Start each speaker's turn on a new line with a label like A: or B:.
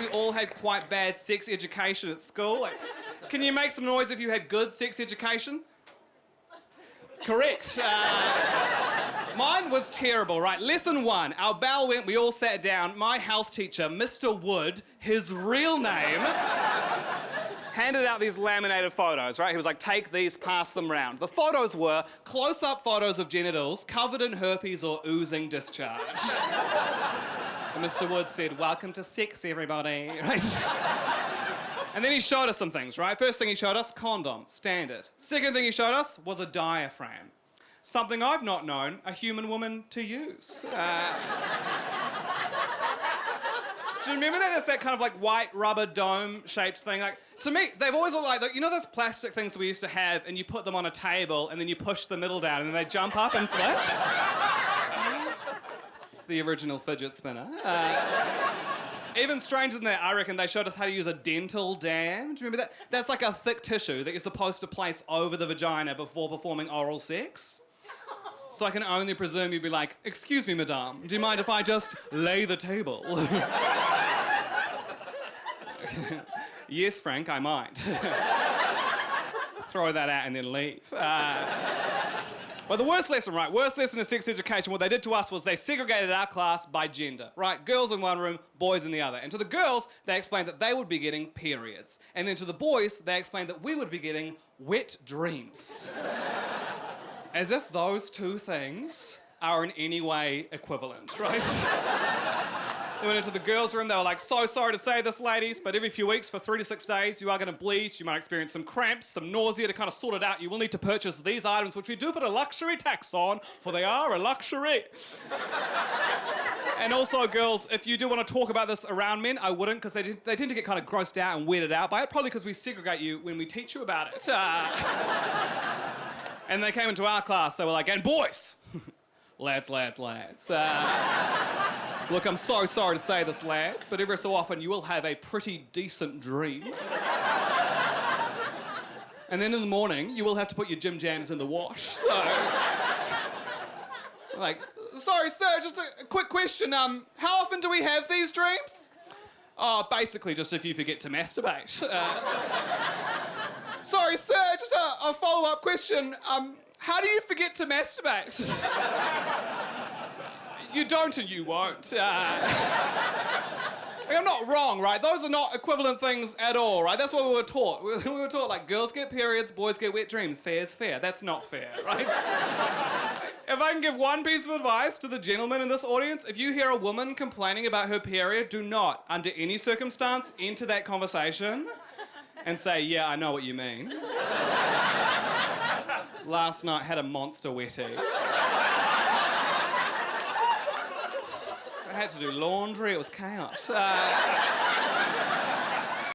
A: we all had quite bad sex education at school? Like, can you make some noise if you had good sex education? Correct. Mine was terrible, right? Lesson 1, our bell went, we all sat down. My health teacher, Mr. Wood, his real name, handed out these laminated photos, right? He was like, take these, pass them round. The photos were close-up photos of genitals covered in herpes or oozing discharge. And Mr. Wood said, welcome to sex, everybody. Right? And then he showed us some things, right? First thing he showed us, condom, standard. Second thing he showed us was a diaphragm. Something I've not known a human woman to use. Do you remember that? It's that kind of like white rubber dome-shaped thing. Like, to me, they've always looked like, you know those plastic things we used to have and you put them on a table and then you push the middle down and then they jump up and flip? The original fidget spinner. Even stranger than that, I reckon they showed us how to use a dental dam. Do you remember that? That's like a thick tissue that you're supposed to place over the vagina before performing oral sex. So I can only presume you'd be like, excuse me, madame, do you mind if I just lay the table? Yes, Frank, I might. Throw that out and then leave. Well, the worst lesson, right? Worst lesson in sex education, what they did to us was they segregated our class by gender, right? Girls in one room, boys in the other. And to the girls, they explained that they would be getting periods. And then to the boys, they explained that we would be getting wet dreams. As if those two things are in any way equivalent, right? They went into the girls' room, they were like, so sorry to say this, ladies, but every few weeks for 3 to 6 days, you are going to bleed, you might experience some cramps, some nausea. To kind of sort it out, you will need to purchase these items, which we do put a luxury tax on, for they are a luxury. And also, girls, if you do want to talk about this around men, I wouldn't, because they tend to get kind of grossed out and weirded out by it, probably because we segregate you when we teach you about it. And they came into our class, they were like, and boys, lads. Look, I'm so sorry to say this, lads, but every so often you will have a pretty decent dream. And then in the morning, you will have to put your gym jams in the wash, so... Like, sorry, sir, just a quick question. How often do we have these dreams? Oh, basically just if you forget to masturbate. Sorry, sir, just a follow-up question. How do you forget to masturbate? You don't and you won't. I'm not wrong, right? Those are not equivalent things at all, right? That's what we were taught. We were taught, like, girls get periods, boys get wet dreams. Fair is fair. That's not fair, right? If I can give one piece of advice to the gentlemen in this audience, if you hear a woman complaining about her period, do not, under any circumstance, enter that conversation and say, yeah, I know what you mean. Last night had a monster wetty. I had to do laundry, it was chaos.